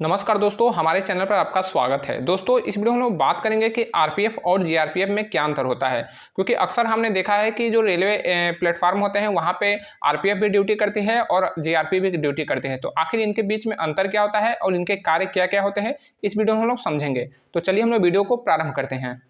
नमस्कार दोस्तों, हमारे चैनल पर आपका स्वागत है। दोस्तों, इस वीडियो में हम लोग बात करेंगे कि आरपीएफ और जीआरपीएफ में क्या अंतर होता है, क्योंकि अक्सर हमने देखा है कि जो रेलवे प्लेटफॉर्म होते हैं वहाँ पे आरपीएफ भी ड्यूटी करती है और जीआरपी भी ड्यूटी करती है। तो आखिर इनके बीच में अंतर क्या होता है और इनके कार्य क्या क्या होते हैं, इस वीडियो में हम लोग समझेंगे। तो चलिए हम लोग वीडियो को प्रारंभ करते हैं।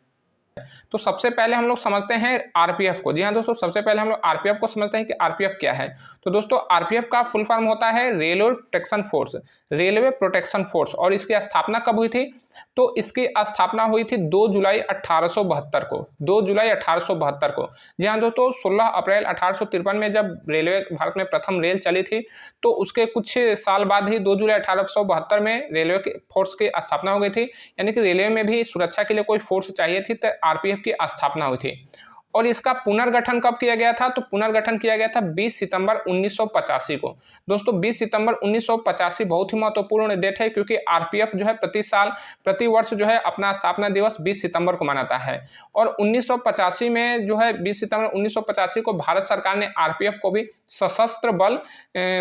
तो सबसे पहले हम लोग समझते हैं आरपीएफ को। जी हाँ दोस्तों, सबसे पहले हम लोग आरपीएफ को समझते हैं कि आरपीएफ क्या है। तो दोस्तों, आरपीएफ का फुल फॉर्म होता है railway protection force, railway protection force. और इसकी स्थापना कब हुई थी? तो इसकी स्थापना हुई थी 2 जुलाई 1872 को, 2 जुलाई 1872 को। जी हाँ दोस्तों, 16 अप्रैल 1853 में जब रेलवे भारत में प्रथम रेल चली थी, तो उसके कुछ साल बाद ही 2 जुलाई 1872 में रेलवे की फोर्स की स्थापना हो गई थी। यानी कि रेलवे में भी सुरक्षा के लिए कोई फोर्स चाहिए थी, तो आरपीएफ की स्थापना हुई थी। और इसका पुनर्गठन कब किया गया था? तो पुनर्गठन किया गया था 20 सितंबर 1985 को। दोस्तों, 20 सितंबर 1985 बहुत ही महत्वपूर्ण डेट है, क्योंकि आरपीएफ जो है प्रति वर्ष जो है अपना स्थापना दिवस 20 सितंबर को मनाता है। और 1985 में जो है 20 सितंबर 1985 को भारत सरकार ने आरपीएफ को भी सशस्त्र बल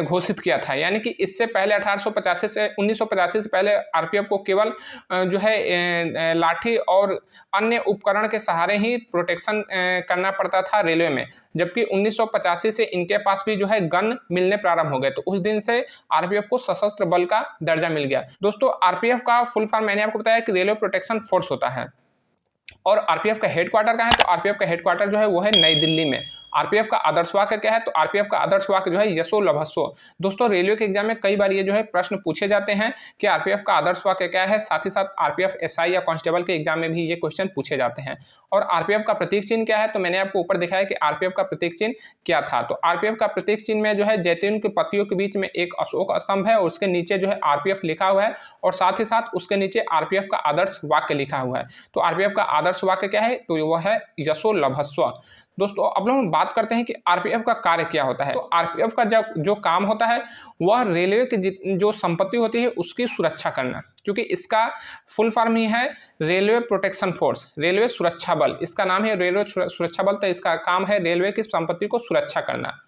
घोषित किया था। यानी कि इससे पहले 1985 से पहले आरपीएफ को केवल जो है लाठी और अन्य उपकरण के सहारे ही प्रोटेक्शन करना पड़ता था रेलवे में, जबकि 1985 से इनके पास भी जो है गन मिलने प्रारंभ हो गए। तो उस दिन से आरपीएफ को सशस्त्र बल का दर्जा मिल गया। दोस्तों, आरपीएफ का फुल फॉर्म मैंने आपको बताया कि रेलवे प्रोटेक्शन फोर्स होता है। और आरपीएफ का हेडक्वार्टर कहाँ है? तो आरपीएफ का हेडक्वार्टर जो है वो है नई दिल्ली में। आरपीएफ का आदर्श वाक्य क्या है? तो आरपीएफ का आदर्श वाक्य जो है यशो लभस्व। दोस्तों, रेलवे के एग्जाम में कई बार ये जो है प्रश्न पूछे जाते हैं कि आरपीएफ का आदर्श वाक्य क्या है। साथ ही साथ आरपीएफ एसआई या कांस्टेबल के एग्जाम में भी ये क्वेश्चन पूछे जाते हैं। और आरपीएफ का प्रतीक चिन्ह क्या है? तो मैंने आपको ऊपर दिखाया कि आरपीएफ का प्रतीक चिन्ह क्या था। तो आरपीएफ का प्रतीक चिन्ह में जो है जैतून के पत्तियों के बीच में एक अशोक स्तंभ है और उसके नीचे जो है आरपीएफ लिखा हुआ है, और साथ ही साथ उसके नीचे आरपीएफ का आदर्श वाक्य लिखा हुआ है। तो आरपीएफ का आदर्श वाक्य क्या है? तो वह है यशो लभस्व। दोस्तों, अब हम बात करते हैं कि आरपीएफ का कार्य क्या होता है। तो आरपीएफ का जो काम होता है वह रेलवे की जो संपत्ति होती है उसकी सुरक्षा करना, क्योंकि इसका फुल फॉर्म ही है रेलवे प्रोटेक्शन फोर्स, रेलवे सुरक्षा बल। इसका नाम है रेलवे सुरक्षा बल, तो इसका काम है रेलवे की संपत्ति को सुरक्षा करना।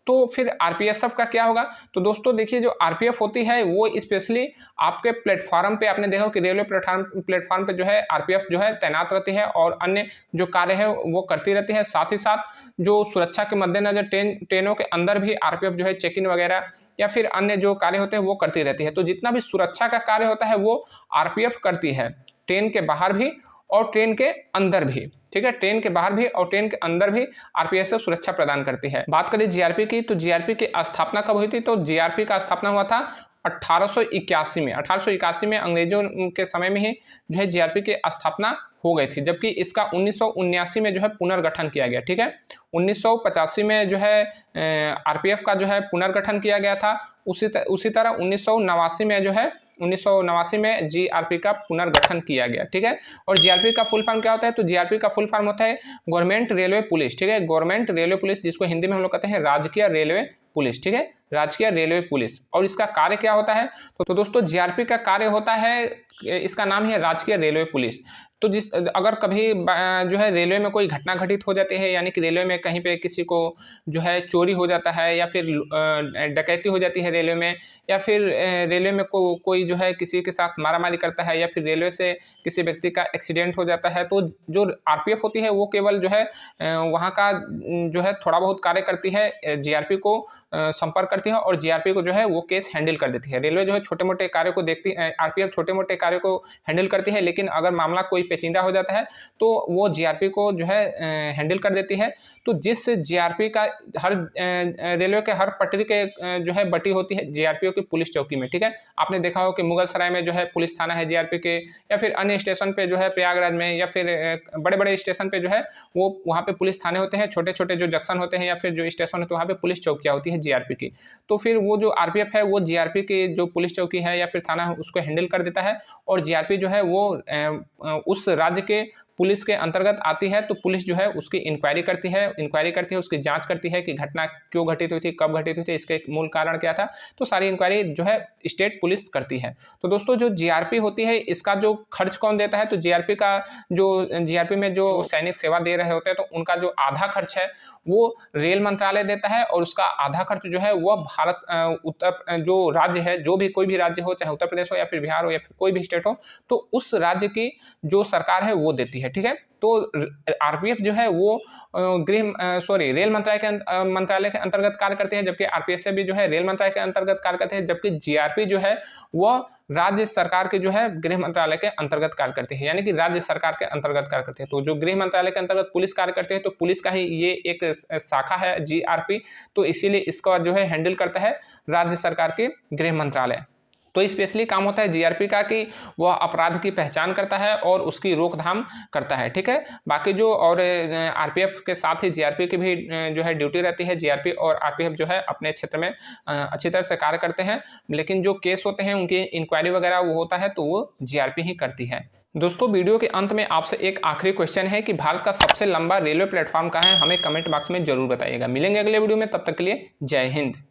तो फिर आरपीएसएफ का क्या होगा? तो दोस्तों देखिए, जो आरपीएफ होती है वो स्पेशली आपके प्लेटफॉर्म पे, आपने देखा कि रेलवे प्लेटफॉर्म पे जो है आरपीएफ जो है तैनात रहती है और अन्य जो कार्य है वो करती रहती है। साथ ही साथ जो सुरक्षा के मद्देनजर ट्रेनों के अंदर भी आरपीएफ जो है चेक इन वगैरह या फिर अन्य जो कार्य होते हैं वो करती रहती है। तो जितना भी सुरक्षा का कार्य होता है वो आरपीएफ करती है, ट्रेन के बाहर भी और ट्रेन के अंदर भी। ठीक है, ट्रेन के बाहर भी और ट्रेन के अंदर भी आरपीएफ सुरक्षा प्रदान करती है। बात करें जीआरपी की, तो जीआरपी की स्थापना कब हुई थी? तो जीआरपी का स्थापना हुआ था 1881 में। 1881 में अंग्रेजों के समय में ही जो है जीआरपी की स्थापना हो गई थी, जबकि इसका 1979 में जो है पुनर्गठन किया गया। ठीक है, 1985 में जो है आरपीएफ का जो है पुनर्गठन किया गया था। उसी तरह 1989 में जीआरपी का पुनर्गठन किया गया। ठीक है, और जीआरपी का फुल फॉर्म क्या होता है? तो जीआरपी का फुल फॉर्म होता है गवर्नमेंट रेलवे पुलिस। ठीक है, गवर्नमेंट रेलवे पुलिस, जिसको हिंदी में हम लोग कहते हैं राजकीय रेलवे पुलिस। ठीक है, राजकीय रेलवे पुलिस। और इसका कार्य क्या होता है? तो दोस्तों, जीआरपी का कार्य होता है, इसका नाम है राजकीय रेलवे पुलिस। तो अगर कभी जो है रेलवे में कोई घटना घटित हो जाती है, यानी कि रेलवे में कहीं पे किसी को जो है चोरी हो जाता है या फिर डकैती हो जाती है रेलवे में, या फिर रेलवे में कोई जो है किसी के साथ मारामारी करता है, या फिर रेलवे से किसी व्यक्ति का एक्सीडेंट हो जाता है, तो जो आरपीएफ होती है वो केवल जो है वहाँ का जो है थोड़ा बहुत कार्य करती है, जीआरपी को संपर्क करती है और जीआरपी को जो है वो केस हैंडल कर देती है। रेलवे जो है छोटे मोटे कार्य को देखती है, आरपीएफ छोटे मोटे कार्य को हैंडल करती है, लेकिन अगर मामला कोई पेचीदा हो जाता है तो वो जीआरपी को जो है हैंडल कर देती है। तो जिस जीआरपी का हर रेलवे के हर पटरी के जो है बटी होती है जीआरपी की पुलिस चौकी में। ठीक है, आपने देखा हो कि मुगल सराय में जो है पुलिस थाना है जीआरपी के, या फिर अन्य स्टेशन पे जो है प्रयागराज में, या फिर बड़े बड़े स्टेशन पे जो है वो वहाँ पे पुलिस थाने होते हैं। छोटे छोटे जो जंक्शन होते हैं या फिर जो स्टेशन होते हैं वहाँ पे पुलिस चौकियाँ होती है जीआरपी की। तो फिर वो जो आरपीएफ है वो जीआरपी की जो पुलिस चौकी है या फिर थाना है उसको हैंडल कर देता है, और जीआरपी जो है वो उस राज्य के पुलिस के अंतर्गत आती है। तो पुलिस जो है उसकी इंक्वायरी करती है, उसकी जांच करती है कि घटना क्यों घटित हुई थी, कब घटित हुई थी, इसके मूल कारण क्या था। तो सारी इंक्वायरी जो है स्टेट पुलिस करती है। तो दोस्तों, जो जीआरपी होती है इसका जो खर्च कौन देता है? तो जीआरपी में जो सैनिक सेवा दे रहे होते हैं तो उनका जो आधा खर्च है वो रेल मंत्रालय देता है और उसका आधा खर्च जो है वह भारत उत्तर जो राज्य है, जो भी कोई भी राज्य हो, चाहे उत्तर प्रदेश हो या फिर बिहार हो या फिर कोई भी स्टेट हो, तो उस राज्य की जो सरकार है वो देती है। ठीक है, तो आरपीएफ जो है वो रेल मंत्रालय के अंतर्गत कार्य करते हैं, जबकि आरपीएसएफ भी जो है रेल मंत्रालय के अंतर्गत कार्य करते हैं, जबकि जीआरपी जो है वह राज्य सरकार के जो है गृह मंत्रालय के अंतर्गत कार्य करते हैं, यानी कि राज्य सरकार के अंतर्गत कार्य करते हैं। तो जो गृह मंत्रालय के अंतर्गत पुलिस कार्य करते हैं, तो पुलिस का ही ये एक शाखा है जीआरपी, तो इसीलिए इसका जो है हैंडल करता है राज्य सरकार के गृह मंत्रालय। तो स्पेशली काम होता है जीआरपी का कि वह अपराध की पहचान करता है और उसकी रोकथाम करता है। ठीक है, बाकी जो और आरपीएफ के साथ ही जीआरपी की भी जो है ड्यूटी रहती है। जीआरपी और आरपीएफ जो है अपने क्षेत्र में अच्छी तरह से कार्य करते हैं, लेकिन जो केस होते हैं उनकी इंक्वायरी वगैरह वो होता है तो वो जीआरपी ही करती है। दोस्तों, वीडियो के अंत में आपसे एक आखिरी क्वेश्चन है कि भारत का सबसे लंबा रेलवे प्लेटफॉर्म कहाँ है, हमें कमेंट बॉक्स में जरूर बताइएगा। मिलेंगे अगले वीडियो में, तब तक के लिए जय हिंद।